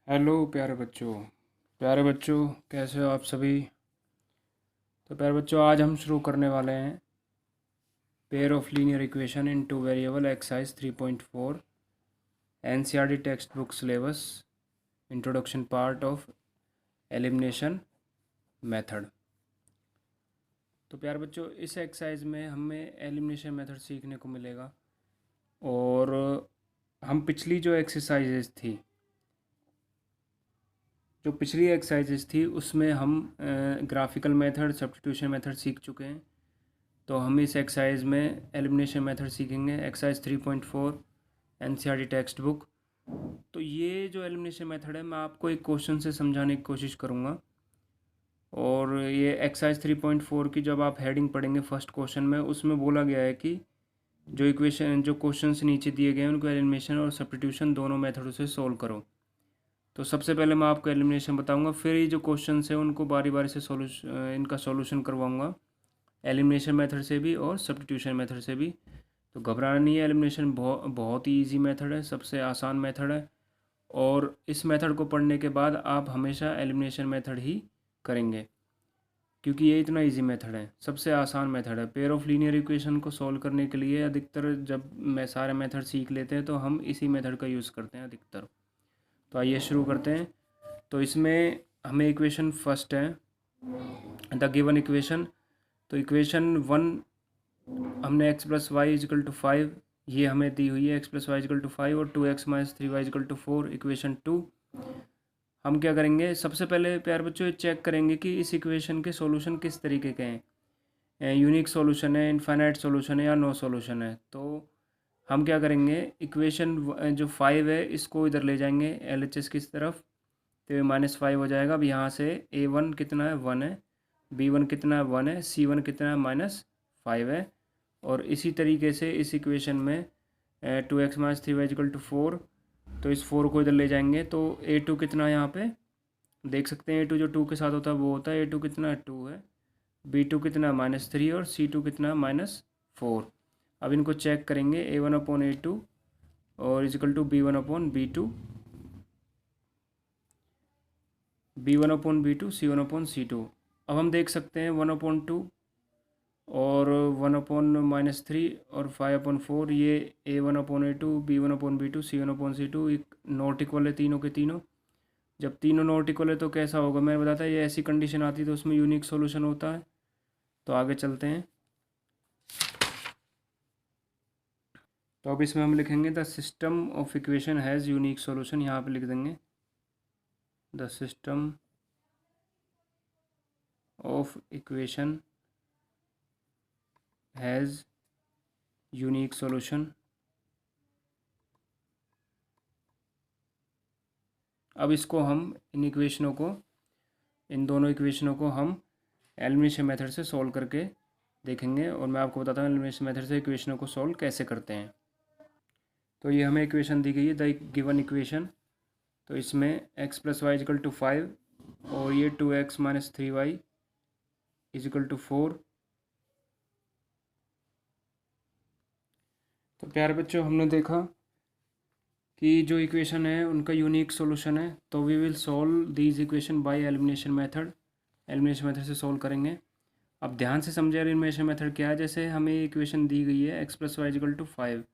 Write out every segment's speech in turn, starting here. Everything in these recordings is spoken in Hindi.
हेलो प्यारे बच्चों कैसे हो आप सभी। तो प्यारे बच्चों आज हम शुरू करने वाले हैं pair of linear equation in two variable exercise 3.4 NCERT text book syllabus introduction part of elimination method. तो प्यारे बच्चों इस एक्सरसाइज में हमें एलिमिनेशन मेथड सीखने को मिलेगा। और हम पिछली जो एक्सरसाइजेज थी जो पिछली एक्सरसाइजेज थी उसमें हम ग्राफिकल मेथड सब्स्टिट्यूशन मेथड सीख चुके हैं। तो हम इस एक्सरसाइज में एलिमिनेशन मेथड सीखेंगे। Exercise 3.4 NCERT text book. तो ये जो एलिमिनेशन मेथड है मैं आपको एक क्वेश्चन से समझाने की कोशिश करूँगा। और ये एक्सरसाइज 3.4 की जब आप हेडिंग पढ़ेंगे फर्स्ट क्वेश्चन में, उसमें बोला गया है कि जो क्वेश्चंस नीचे दिए गए हैं उनको एलिमिनेशन और सब्स्टिट्यूशन दोनों मेथडों से सोल्व करो। तो सबसे पहले मैं आपको एलिमिनेशन बताऊंगा, फिर ये जो क्वेश्चन है उनको बारी बारी से इनका सॉल्यूशन करवाऊंगा, एलिमिनेशन मेथड से भी और सब्स्टिट्यूशन मेथड से भी। तो घबराना नहीं है, एलिमिनेशन बहुत ही ईजी मेथड है, सबसे आसान मेथड है। और इस मेथड को पढ़ने के बाद आप हमेशा एलिमिनेशन मेथड ही करेंगे, क्योंकि ये इतना इजी मेथड है, सबसे आसान मेथड है। पेयर ऑफ लीनियर इक्वेशन को सॉल्व करने के लिए अधिकतर जब मैं सारे मेथड सीख लेते हैं तो हम इसी मेथड का यूज़ करते हैं अधिकतर। तो आइए शुरू करते हैं। तो इसमें हमें इक्वेशन फर्स्ट है द गिवन इक्वेशन। तो इक्वेशन वन हमने x plus y is equal to 5 ये हमें दी हुई है, x plus y is equal to 5 और 2x minus 3y is equal to 4। Equation two हम क्या करेंगे, सबसे पहले प्यार बच्चों चेक करेंगे कि इस इक्वेशन के सॉल्यूशन किस तरीके के हैं, यूनिक सॉल्यूशन है, इनफाइनाइट सॉल्यूशन है या नो सॉल्यूशन है। तो हम क्या करेंगे, इक्वेशन जो 5 है इसको इधर ले जाएंगे LHS की तरफ, तो ये -5 हो जाएगा। अब यहाँ से A1 कितना है 1 है, B1 कितना है 1 है, C1 कितना है -5 है। और इसी तरीके से इस इक्वेशन में 2x minus 3y equal to 4, तो इस 4 को इधर ले जाएंगे। तो A2 कितना है, यहाँ पे देख सकते हैं A2 जो 2 के साथ होता है वो होता है, A2 कितना है 2 है, B2 कितना है -3 और C2 कितना है -4। अब इनको चेक करेंगे, A1/A2 और is equal to B1/B2, B1/B2 C1/C2। अब हम देख सकते हैं 1/2 और 1/-3 और 5/4, ये A1/A2 B1/B2 C1/C2 एक नॉट इक्वल है तीनों के तीनों। जब तीनों नॉट इक्वल है तो कैसा होगा, मैंने बताया ये ऐसी कंडीशन आती है तो उसमें यूनिक सॉल्यूशन होता है। तो आगे चलते हैं। तो अब इसमें हम लिखेंगे the system of equation has unique solution, यहाँ पे लिख देंगे the system of equation has unique solution. अब इसको हम इन दोनों इक्वेशनों को हम एलिमिनेशन मेथड से सॉल्व करके देखेंगे, और मैं आपको बताता हूँ एलिमिनेशन मेथड से इक्वेशनों को सॉल्व कैसे करते हैं। तो ये हमें इक्वेशन दी गई है द गिवन इक्वेशन। तो इसमें x plus y is equal to 5 और ये 2x minus 3y is equal to 4। तो प्यारे बच्चों हमने देखा कि जो इक्वेशन है उनका यूनिक सॉल्यूशन है, तो we will solve these equation by elimination method. Elimination method से सॉल्व करेंगे। अब ध्यान से समझे एलिमिनेशन मेथड क्या है। जैसे हमें इक्वेशन दी गई है x plus y is equal to 5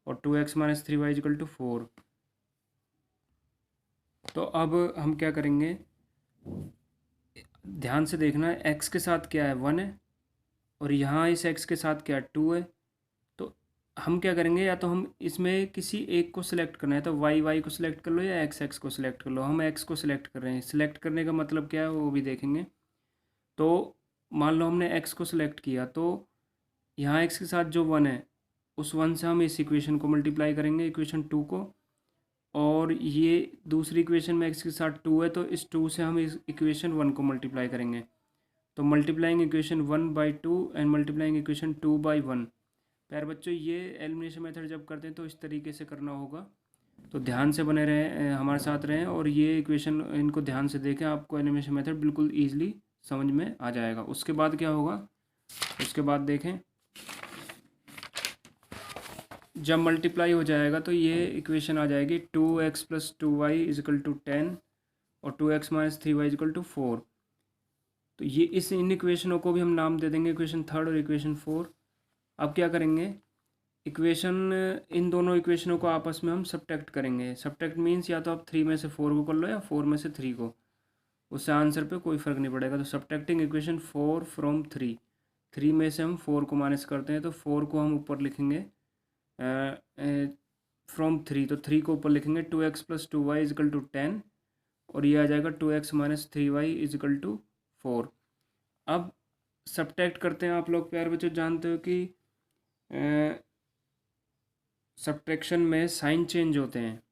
और 2x minus 3y is equal to 4। तो अब हम क्या करेंगे, ध्यान से देखना, x के साथ क्या है 1 है और यहाँ इस x के साथ क्या 2 है। तो हम क्या करेंगे, या तो हम इसमें किसी एक को सिलेक्ट करना है, तो y को सिलेक्ट कर लो या x को सिलेक्ट कर लो। हम x को सिलेक्ट कर रहे हैं, सिलेक्ट करने का मतलब क्या है वो भी देखेंगे। तो मान लो हमने x को सिलेक्ट किया, तो यहाँ x के साथ जो 1 है उस 1 से हम इस इक्वेशन को मल्टीप्लाई करेंगे, इक्वेशन 2 को। और ये दूसरी इक्वेशन में x के साथ 2 है, तो इस 2 से हम इस इक्वेशन 1 को मल्टीप्लाई करेंगे। तो multiplying equation 1/2 and multiplying equation 2/1। प्यारे बच्चों ये एलिमिनेशन मेथड जब करते हैं तो इस तरीके से करना होगा। तो ध्यान से बने रहें, हमारे साथ रहें, और ये इक्वेशन इनको ध्यान से देखें, आपको एलिमिनेशन मेथड बिल्कुल ईजिली समझ में आ जाएगा। उसके बाद क्या होगा, उसके बाद देखें, जब मल्टीप्लाई हो जाएगा तो ये इक्वेशन आ जाएगी 2x + 2y = 10 और 2x - 3y = 4। तो ये इन इक्वेशनों को भी हम नाम दे देंगे, इक्वेशन 3 और इक्वेशन 4। अब क्या करेंगे, इक्वेशन इन दोनों इक्वेशनों को आपस में हम सब्ट्रैक्ट करेंगे। सब्ट्रैक्ट मीन्स या तो आप 3 में से 4 को कर लो या 4 में से 3 को, उससे आंसर पे कोई फ़र्क नहीं पड़ेगा। तो सब्ट्रैक्टिंग इक्वेशन 4 फ्रॉम 3, 3 में से हम 4 को माइनस करते हैं तो 4 को हम ऊपर लिखेंगे फ्रॉम 3, तो 3 को ऊपर लिखेंगे 2x + 2y = 10 और ये आ जाएगा 2x - 3y = 4। अब सब्ट्रैक्ट करते हैं। आप लोग प्यारे बच्चों जानते हो कि सब्ट्रैक्शन में साइन चेंज होते हैं,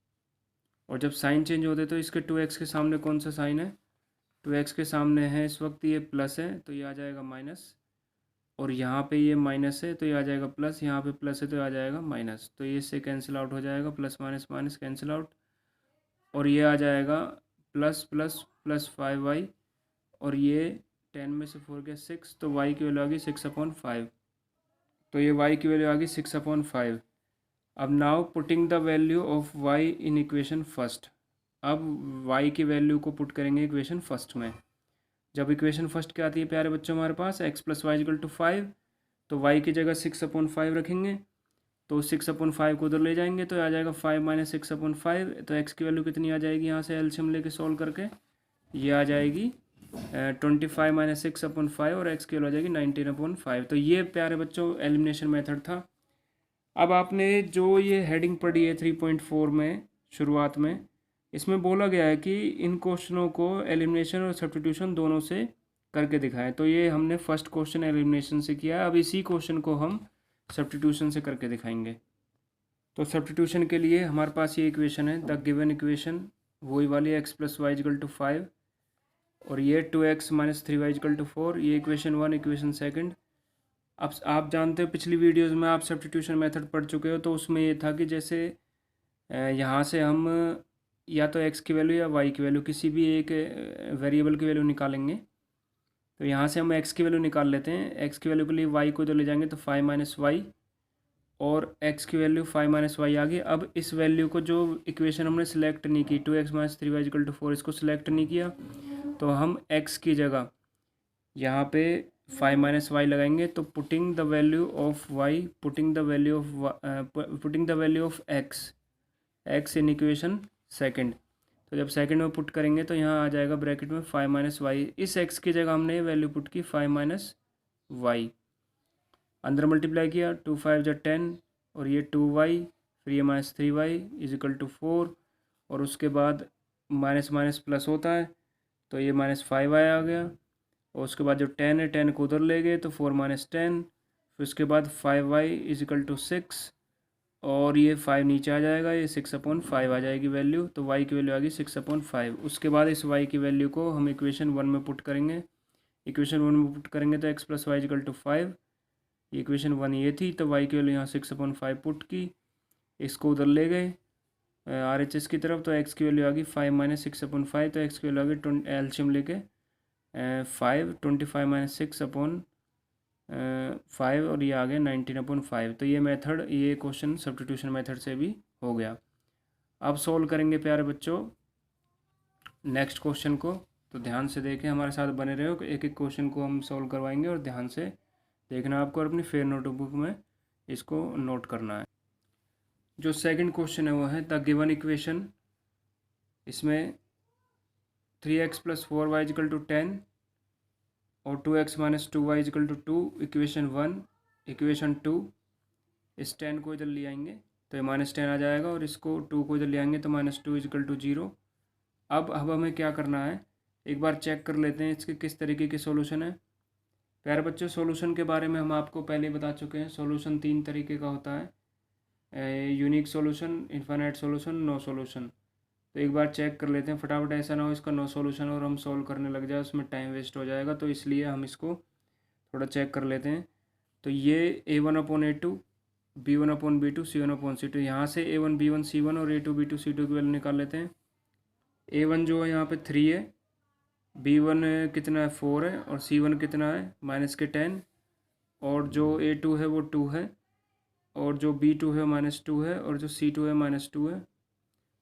और जब साइन चेंज होते हैं तो इसके 2x के सामने कौन सा साइन है, 2x के सामने है इस वक्त ये प्लस है तो ये आ जाएगा माइनस, और यहाँ पे ये माइनस है तो ये आ जाएगा प्लस, यहाँ पे प्लस है तो ये आ जाएगा माइनस, तो ये इससे कैंसिल आउट हो जाएगा, plus minus minus cancel out, और ये आ जाएगा प्लस प्लस प्लस 5y, और ये 10 में से 4 गया 6, तो y की वैल्यू आ गई 6/5। तो ये y की वैल्यू आ गई 6/5। अब now putting the value of y in equation first. अब y की वैल्यू को पुट करेंगे इक्वेशन फर्स्ट में। जब इक्वेशन फर्स्ट क्या आती है प्यारे बच्चों हमारे पास, x + y = 5, तो y की जगह 6/5 रखेंगे, तो 6/5 को उधर ले जाएंगे तो आ जाएगा 5 - 6/5, तो x की वैल्यू कितनी आ जाएगी यहाँ से एलसीएम लेके सॉल्व करके, ये आ जाएगी 25 - 6/5 और x की वैल्यू आ जाएगी 19/5। तो ये प्यारे बच्चों एलिमिनेशन मेथड था। अब आपने जो ये हेडिंग पढ़ी है 3.4 में शुरुआत में, इसमें बोला गया है कि इन क्वेश्चनों को एलिमिनेशन और सब्स्टिट्यूशन दोनों से करके दिखाएं। तो ये हमने फर्स्ट क्वेश्चन एलिमिनेशन से किया है, अब इसी क्वेश्चन को हम सब्स्टिट्यूशन से करके दिखाएंगे। तो सब्स्टिट्यूशन के लिए हमारे पास ये इक्वेशन है, द गिवन इक्वेशन वही वाली x + y = 5 और ये 2x - 3y = 4, ये इक्वेशन 1, इक्वेशन सेकंड। अब आप जानते हो पिछली वीडियोस में आप सब्स्टिट्यूशन मेथड पढ़ चुके हो, तो उसमें ये था कि जैसे यहाँ से हम या तो x की वैल्यू या y की वैल्यू किसी भी एक वेरिएबल की वैल्यू निकालेंगे। तो यहाँ से हम x की वैल्यू निकाल लेते हैं, x की वैल्यू के लिए y को तो ले जाएंगे तो 5 - y, और x की वैल्यू 5 - y आ गई। अब इस वैल्यू को जो इक्वेशन हमने सेलेक्ट नहीं की 2x - 3y = 4, इसको सिलेक्ट नहीं किया, तो हम x की जगह यहाँ पे 5 - y लगाएंगे, तो putting the value of y, putting the value of x in equation second. तो जब सेकंड में पुट करेंगे तो यहाँ आ जाएगा ब्रैकेट में 5 - y, इस x की जगह हमने वैल्यू पुट की 5 - y, अंदर मल्टीप्लाई किया 2 × 5 = 10 और ये 2y, फिर ये -3y = 4, और उसके बाद माइनस माइनस प्लस होता है तो ये -5y आ गया, और उसके बाद जो 10 है 10 को उधर ले गए तो 4 - 10, फिर उसके बाद 5y = 6, और ये 5 नीचे आ जाएगा, ये 6/5 आ जाएगी वैल्यू, तो y की वैल्यू आ गई 6/5। उसके बाद इस y की वैल्यू को हम इक्वेशन 1 में पुट करेंगे, इक्वेशन 1 में पुट करेंगे तो x + y = 5, इक्वेशन 1 ये थी, तो y की वैल्यू यहाँ 6/5 पुट की, इसको उधर ले गए RHS की तरफ, तो x की वैल्यू आ गई 5 - 6/5, तो x की वैल्यू आ गई एलसीएम लेके 5, 25 - 6/5 और ये आ गया 19/5। तो ये मेथड, ये क्वेश्चन सब्स्टिट्यूशन मेथड से भी हो गया। अब सॉल्व करेंगे प्यारे बच्चों नेक्स्ट क्वेश्चन को, तो ध्यान से देखें, हमारे साथ बने रहो, एक एक क्वेश्चन को हम सॉल्व करवाएंगे और ध्यान से देखना आपको, और अपनी फेयर नोटबुक में इसको नोट करना है। जो सेकंड क्वेश्चन है वो है द गिवन इक्वेशन, इसमें 3x + 4y = 10 और 2x - 2y = 2, इक्वेशन 1, इक्वेशन 2, इस 10 को इधर ले आएंगे तो ये -10 आ जाएगा, और इसको 2 को इधर ले आएंगे तो -2 = 0। अब हमें क्या करना है, एक बार चेक कर लेते हैं इसके किस तरीके के सॉल्यूशन है। प्यारे बच्चों सॉल्यूशन के बारे में हम आपको पहले बता चुके हैं, सॉल्यूशन 3 तरीके का होता है, unique solution, infinite solution, no solution. तो एक बार चेक कर लेते हैं फटाफट, ऐसा ना हो इसका नो सॉल्यूशन और हम सॉल्व करने लग जाए, उसमें टाइम वेस्ट हो जाएगा, तो इसलिए हम इसको थोड़ा चेक कर लेते हैं। तो ये A1/A2, B1/B2, C1/C2, यहाँ से A1 B1 C1 और A2 B2 C2 की वैल्यू निकाल लेते हैं। A1 जो है यहाँ पे 3 है, B1 कितना है 4 है, और C1 कितना है -10, और जो A2 है वो 2 है, और जो B2 है -2 है और जो C2 है -2 है।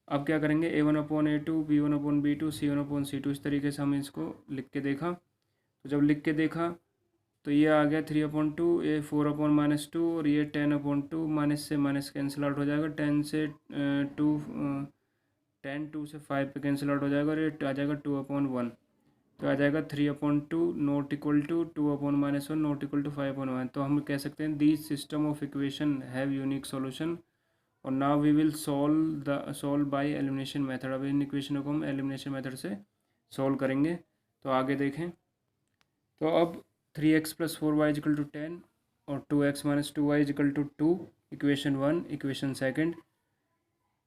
अब क्या करेंगे, A1/A2, B1/B2, C1/C2, इस तरीके से हम इसको लिख के देखा। तो जब लिख के देखा तो ये आ गया 3/2, ये 4/-2 और ये 10/2, माइनस से माइनस कैंसिल आउट हो जाएगा, 10 से 2, 10 2 से 5 पे कैंसिल आउट हो जाएगा और ये आ जाएगा 2/1। तो आ जाएगा 3/2 not equal to 2/-1 not equal to 5/1। तो हम कह सकते हैं these system of equation have unique solution. और now we will solve by elimination method. अब इन इक्वेशनों को हम एलिमिनेशन मेथड से सॉल्व करेंगे। तो आगे देखें, तो अब 3x + 4y = 10 और 2x - 2y = 2, equation 1, equation second.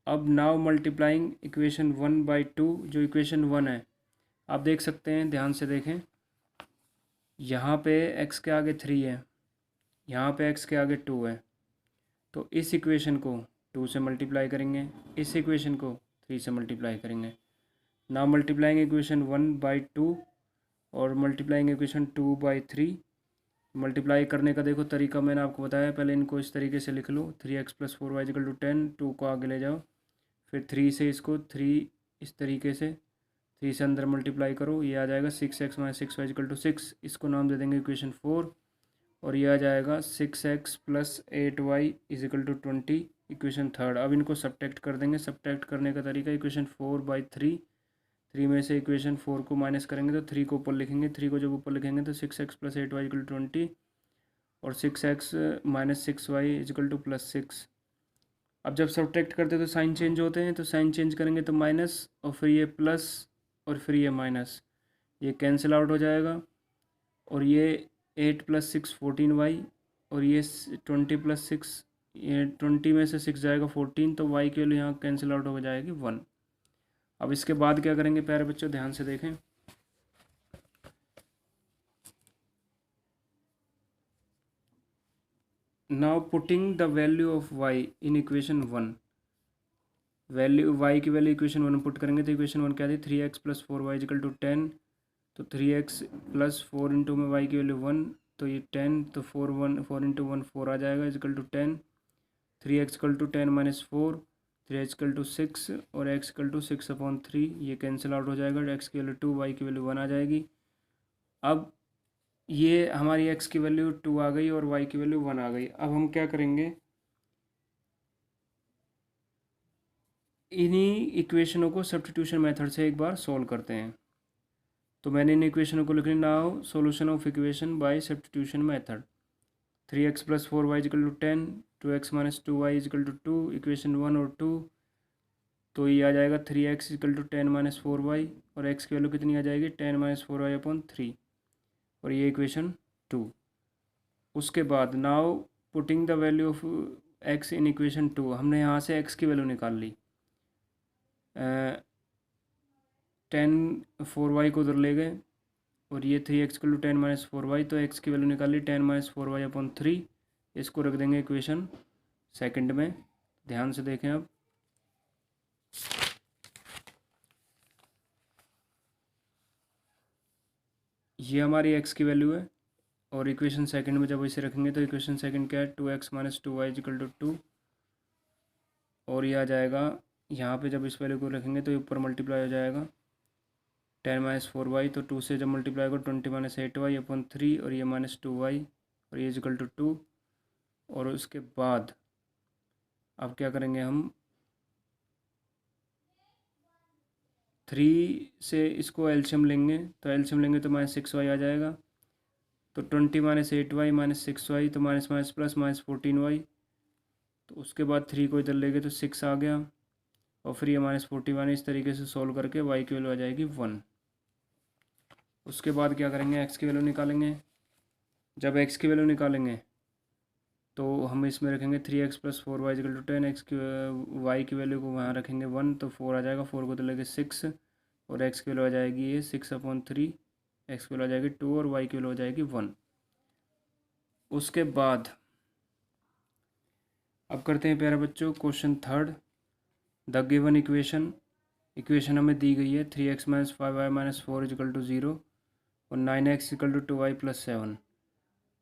अब नाउ मल्टीप्लाइंग इक्वेशन 1/2, जो इक्वेशन 1 है, आप देख सकते हैं, ध्यान से देखें, यहाँ पे x के आगे 3 है, यहाँ पे x के आगे 2 है। तो इस इक्वेशन को 2 से मल्टीप्लाई करेंगे, इस इक्वेशन को 3 से मल्टीप्लाई करेंगे। नाउ मल्टीप्लाइंग इक्वेशन 1/2 और मल्टीप्लाइंग इक्वेशन 2/3। मल्टीप्लाई करने का देखो तरीका मैंने आपको बताया, पहले इनको इस तरीके से लिख लो, 3x + 4y = 10, 2 को आगे ले जाओ, फिर 3 से इसको 3 इस तरीके से 3 से अंदर मल्टीप्लाई करो, ये आ जाएगा 6x - 6y = 6, इसको नाम दे देंगे इक्वेशन 4। और ये आ जाएगा 6x + 8y = 20, इक्वेशन थर्ड। अब इनको सब्ट्रैक्ट कर देंगे। सब्ट्रैक्ट करने का तरीका, इक्वेशन 4/3, 3 में से इक्वेशन 4 को माइनस करेंगे तो 3 को ऊपर लिखेंगे, 3 को जब ऊपर लिखेंगे तो 6x + 8y = 20 और 6x - 6y = +6। अब जब सब्ट्रैक्ट करते तो साइन चेंज होते हैं, तो साइन चेंज करेंगे तो माइनस और फिर ये प्लस और फिर ये माइनस, ये कैंसिल आउट हो जाएगा। और ये 8 + 6 14y और ये 20 + 6, ये 20 में से 6 जाएगा 14, तो y की वैल्यू यहाँ कैंसिल आउट हो जाएगी 1। अब इसके बाद क्या करेंगे प्यारे बच्चों, ध्यान से देखें, now putting the value of y in equation 1। Value y की वैल्यू इक्वेशन 1 पुट करेंगे तो इक्वेशन 1 क्या थी, 3x + 4y = 10। तो 3x + 4 इंटू में y की वैल्यू 1, तो ये 10, तो 4 इंटू 1 4 आ जाएगा = 10। 3x = 10 - 4, 3x = 6 और x = 6/3, ये कैंसिल आउट हो जाएगा, x की वैल्यू 2, y की वैल्यू 1 आ जाएगी। अब ये हमारी x की वैल्यू 2 आ गई और y की वैल्यू 1 आ गई। अब हम क्या करेंगे, इन्हीं इक्वेशनों को सब्स्टिट्यूशन मेथड से एक बार सॉल्व करते हैं। तो मैंने इन इक्वेशनों को लिख लिया, now solution of equation by substitution method. 3x + 4y = 10, 2x - 2y = 2, equation 1 और 2। तो ये आ जाएगा 3x = 10 - 4y और x की वैल्यू कितनी आ जाएगी, 10 - 4y/3 और ये इक्वेशन 2। उसके बाद now putting the value of x in equation 2, हमने यहाँ से x की वैल्यू निकाल ली, 10 4y को उधर ले गए और ये 3x = 10 - 4y, तो x की वैल्यू निकाली 10 - 4y/3, इसको रख देंगे इक्वेशन सेकंड में। ध्यान से देखें, अब ये हमारी x की वैल्यू है और इक्वेशन सेकंड में जब इसे रखेंगे तो इक्वेशन सेकंड क्या है, 2x - 2y = 2 और ये आ जाएगा, यहाँ पे जब इस वैल्यू को रखेंगे तो ऊपर मल्टीप्लाई हो जाएगा 10 - 4y, तो 2 से जब मल्टीप्लाई होगा 20 - 8y/3 और ये -2y और ये = 2। और उसके बाद अब क्या करेंगे, हम 3 से इसको एलसीएम लेंगे, तो एलसीएम लेंगे तो -6y आ जाएगा, तो 20 - 8y - 6y, तो माइनस माइनस प्लस -14y। तो उसके बाद 3 को इधर ले गए तो 6 आ गया और फिर ये -41, इस तरीके से सॉल्व करके y की वैल्यू आ जाएगी 1। उसके बाद क्या करेंगे, x की वैल्यू निकालेंगे। जब x की वैल्यू निकालेंगे तो हम इसमें रखेंगे 3x + 4y = 10, x की y की वैल्यू को वहाँ रखेंगे 1, तो 4 आ जाएगा, 4 को तो लेके 6 और x की वैल्यू आ जाएगी ये 6/3, x की वैल्यू आ जाएगी 2 और y की वैल्यू आ जाएगी 1। उसके बाद अब करते हैं प्यारे बच्चों question third. The given equation हमें दी गई है 3x - 5y - 4 = 0 और 9x = 2y + 7।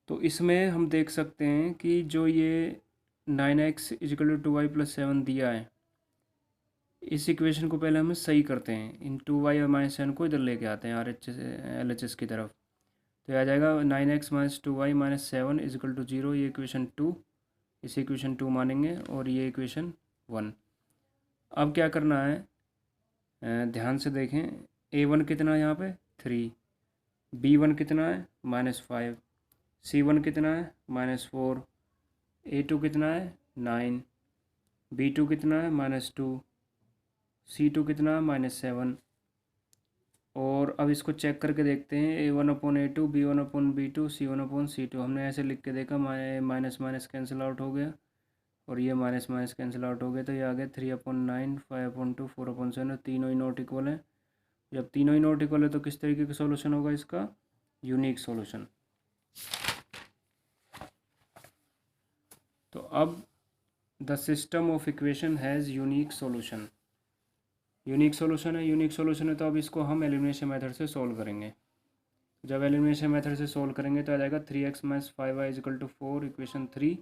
तो इसमें हम देख सकते हैं कि जो ये 9x इजिकल टू 2y+7 दिया है। इस इक्वेशन को पहले हमें सही करते हैं, इन 2y और -7 को इधर लेके आते हैं RHS की तरफ। तो आ जाएगा 9x - 2y - 7 इजिकल टू 0, ये इक्वेशन 2, इसे इक्वेशन 2 मानेंगे, और ये इक्वेशन 1। अब क्या करना है, ध्यान से देखें, a1 कितना है यहाँ पे 3, b1 कितना है -5, c1 कितना है -4, a2 कितना है 9, b2 कितना है -2, c2 कितना है -7। और अब इसको चेक करके देखते हैं, a1/a2, b1/b2, c1/c2। हमने ऐसे लिख के देखा, माइनस माइनस कैंसिल आउट हो गया और ये माइनस माइनस कैंसिल आउट हो गया, तो ये आ गया 3/9, 5/2, 4/7। तीनों ही नॉट इक्वल है। जब तीनों ही नॉट इक्वल है तो किस तरीके का सॉल्यूशन होगा इसका, यूनिक सॉल्यूशन। तो अब the system of equation has unique solution. Unique solution है तो अब इसको हम एलिमिनेशन मेथड से सॉल्व करेंगे। जब एलिमिनेशन मेथड से सॉल्व करेंगे तो आ जाएगा 3x - 5y = 4 इक्वेशन 3,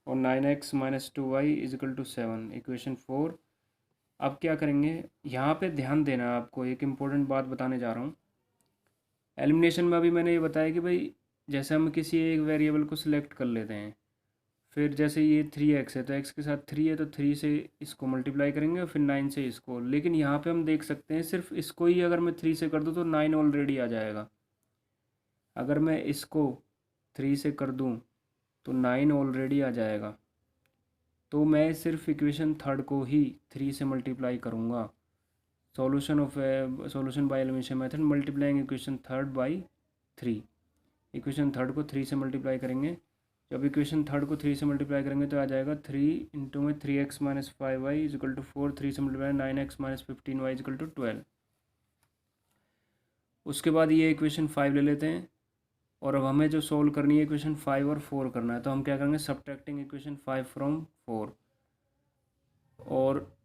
और 9x - 2y = 7 इक्वेशन 4। अब क्या करेंगे, यहाँ पे ध्यान देना, आपको एक इम्पोर्टेंट बात बताने जा रहा हूँ। एलिमिनेशन में अभी मैंने ये बताया कि भाई जैसे हम किसी एक वेरिएबल को सिलेक्ट कर लेते हैं, फिर जैसे ये 3x है तो x के साथ 3 है तो 3 से इसको मल्टीप्लाई करेंगे और फिर 9 से इसको। लेकिन यहाँ पे हम देख सकते हैं सिर्फ इसको ही अगर मैं 3 से कर दूँ तो 9 ऑलरेडी आ जाएगा। अगर मैं इसको 3 से कर दूँ तो 9 ऑलरेडी आ जाएगा। तो मैं सिर्फ इक्वेशन थर्ड को ही 3 से मल्टीप्लाई करूँगा। Solution by elimination method, multiplying equation third by 3। Equation third को 3 से मल्टीप्लाई करेंगे। जब इक्वेशन थर्ड को 3 से मल्टीप्लाई करेंगे तो आ जाएगा 3 इंटू में 3x - 5y = 4, 3 से मल्टीप्लाई 9x - 15y = 12। उसके बाद ये इक्वेशन 5 ले लेते हैं, और अब हमें जो सोल्व करनी है इक्वेशन 5 और 4 करना है, तो हम क्या करेंगे, सब्ट्रैक्टिंग इक्वेशन 5 फ्रॉम 4, और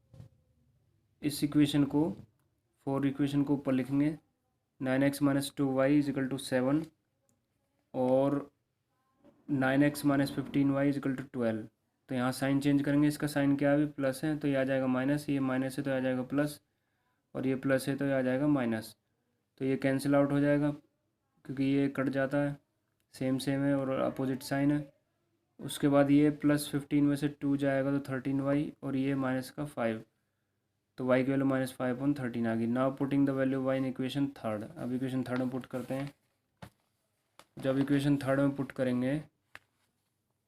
इस इक्वेशन को 4 इक्वेशन को ऊपर लिखेंगे, 9x - 2y = 7 और 9x - 15y = 12। तो यहाँ साइन चेंज करेंगे, इसका साइन क्या है, प्लस है तो ये आ जाएगा माइनस, ये माइनस है तो आ जाएगा प्लस, और ये प्लस है तो ये आ जाएगा माइनस। तो ये कैंसिल आउट हो जाएगा क्योंकि ये कट जाता है, सेम सेम है और अपोजिट साइन है। उसके बाद ये +15 में से 2 जाएगा तो 13y, और ये -5, तो y की वैल्यू -5/13 आ गई। Now putting the value y in equation third. अब इक्वेशन थर्ड में पुट करते हैं। जब इक्वेशन थर्ड में पुट करेंगे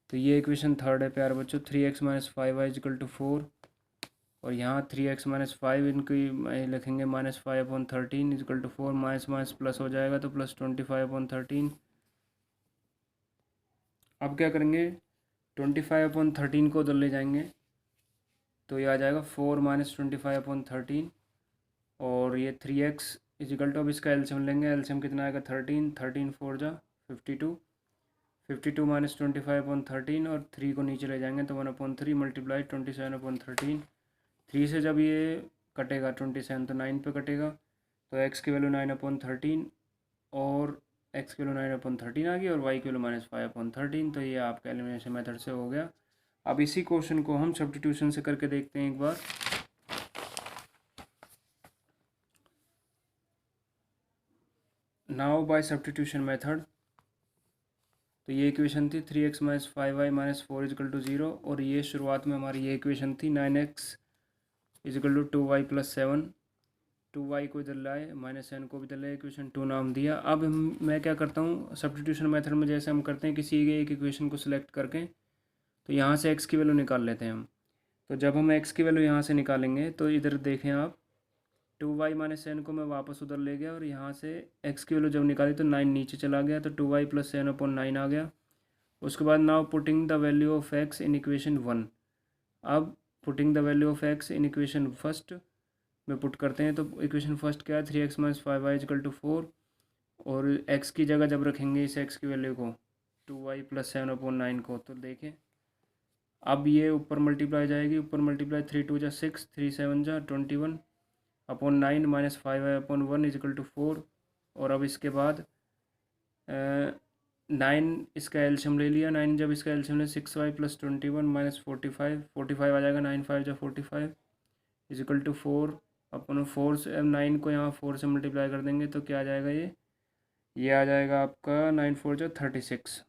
तो ये इक्वेशन थर्ड है प्यारे बच्चों, 3x - 5y = 4, और यहाँ 3x - 5 इनकी लिखेंगे -5/13 = 4, माइनस माइनस प्लस हो जाएगा तो +25/13। अब क्या करेंगे, 25/13 को उधर ले जाएंगे तो ये आ जाएगा 4 - 25/13, और ये 3x = अब इसका एलसीएम लेंगे। एलसीएम कितना आएगा 13, 13 4 जा 52, 52 - 25/13, और 3 को नीचे ले जाएंगे तो 1/3 मल्टीप्लाई 27/13। 3 से जब ये कटेगा 27 तो 9 पे कटेगा, तो x की वैल्यू 9/13, और x की वैल्यू 9/13 आ गई, और y की वैल्यू -5/13। तो ये आपका एलिमिनेशन मेथड से हो गया। अब इसी क्वेश्चन को हम सब्स्टिट्यूशन से करके देखते हैं एक बार। नाउ बाय सब्स्टिट्यूशन मेथड, तो ये इक्वेशन थी 3x - 5y - 4 = 0, और ये शुरुआत में हमारी ये इक्वेशन थी 9x = 2y + 7। 2y को इधर लाए, -7 को भी इधर लाए, इक्वेशन 2 नाम दिया। अब मैं क्या करता हूँ, सब्स्टिट्यूशन मेथड में जैसे हम करते हैं, किसी एक इक्वेशन को सिलेक्ट करके तो यहाँ से x की वैल्यू निकाल लेते हैं हम। तो जब हम x की वैल्यू यहाँ से निकालेंगे तो इधर देखें आप, 2y - 7 को मैं वापस उधर ले गया, और यहाँ से x की वैल्यू जब निकाली तो 9 नीचे चला गया, तो 2y + 7/9 आ गया। उसके बाद now putting the value of x in equation 1। अब putting the value of x in equation first में पुट करते हैं, तो इक्वेशन फर्स्ट क्या है, 3x - 5y = 4, और x की जगह जब रखेंगे इस x की वैल्यू को 2y + 7/9 को, तो देखें अब ये ऊपर मल्टीप्लाई जाएगी, ऊपर मल्टीप्लाई 3 2 जा 6, 3 7 जा 21/9 -5/1 = 4, और अब इसके बाद 9 इसका एलशियम ले लिया, 9 जब इसका एलशियम ले 6y + 21 - 45, 45 आ जाएगा, 9 5 जा 45 इज इक्वल टू 4 अपन 4 से 9 को यहाँ 4 से मल्टीप्लाई कर देंगे तो क्या आ जाएगा, ये आ जाएगा आपका 9 4 जा 36।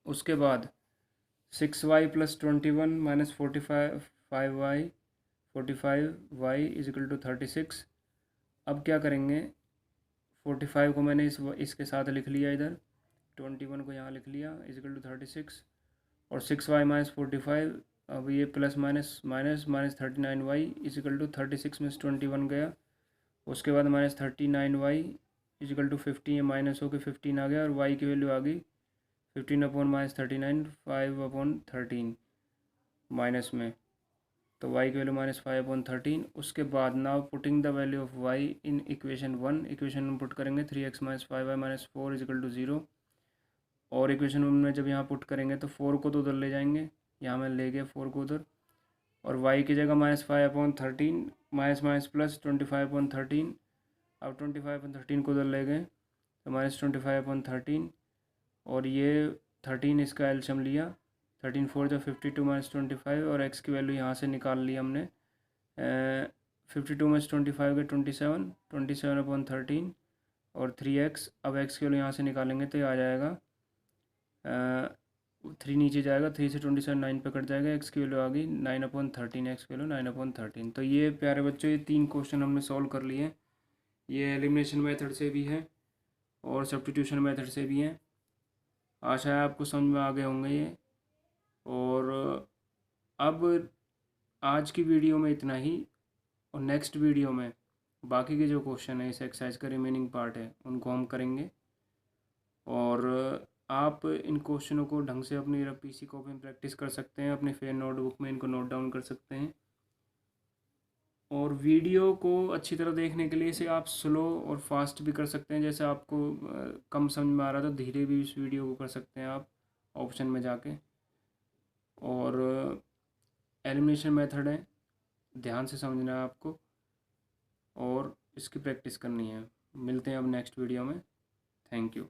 उसके बाद 6y + 21 - 45y is equal to 36। अब क्या करेंगे, 45 को मैंने इसके साथ लिख लिया इधर, 21 को यहाँ लिख लिया इज इक्वल टू 36, और 6y - 45, अब ये plus minus minus -39y is equal to 36 में 21 गया, उसके बाद -39y इज इक्वल टू 15, ये माइनस होकर 15 आ गया, और y की वैल्यू आ गई 15/-39 5/13 माइनस में, तो y की वैल्यू -5/13। उसके बाद now putting the value of y in equation 1, equation में पुट करेंगे 3x - 5y - 4 is equal to 0, और इक्वेशन 1 में जब यहाँ पुट करेंगे तो 4 को तो उधर ले जाएंगे, यहाँ मैं ले गया 4 को उधर, और y की जगह -5/13 माइनस प्लस 25/13, अब 25/13 को उधर ले गए तो -25/13, और ये 13 इसका एलशियम लिया, 13 4 जा 52 - 25, और x की वैल्यू यहाँ से निकाल ली हमने, 52 में 25 के 27, 27/13 और 3x, अब x की वैल्यू यहाँ से निकालेंगे तो ये आ जाएगा 3 नीचे जाएगा, 3 से 27 9 पे कट जाएगा, x की वैल्यू आ गई 9/13, x की वैल्यू 9/13। तो ये प्यारे बच्चों, ये 3 क्वेश्चन हमने सॉल्व कर लिए, ये एलिमिनेशन मेथड से भी है और सब्स्टिट्यूशन मेथड से भी हैं। आशा है आपको समझ में आ गए होंगे ये। और अब आज की वीडियो में इतना ही, और नेक्स्ट वीडियो में बाकी के जो क्वेश्चन है इस एक्सरसाइज का रिमेनिंग पार्ट है उनको हम करेंगे, और आप इन क्वेश्चनों को ढंग से अपनी पीसी कॉपी में प्रैक्टिस कर सकते हैं, अपने फेयर नोटबुक में इनको नोट डाउन कर सकते हैं, और वीडियो को अच्छी तरह देखने के लिए इसे आप स्लो और फास्ट भी कर सकते हैं, जैसे आपको कम समझ में आ रहा है तो धीरे भी इस वीडियो को कर सकते हैं आप ऑप्शन में जाके। और एलिमिनेशन मेथड है, ध्यान से समझना है आपको और इसकी प्रैक्टिस करनी है। मिलते हैं अब नेक्स्ट वीडियो में। Thank you.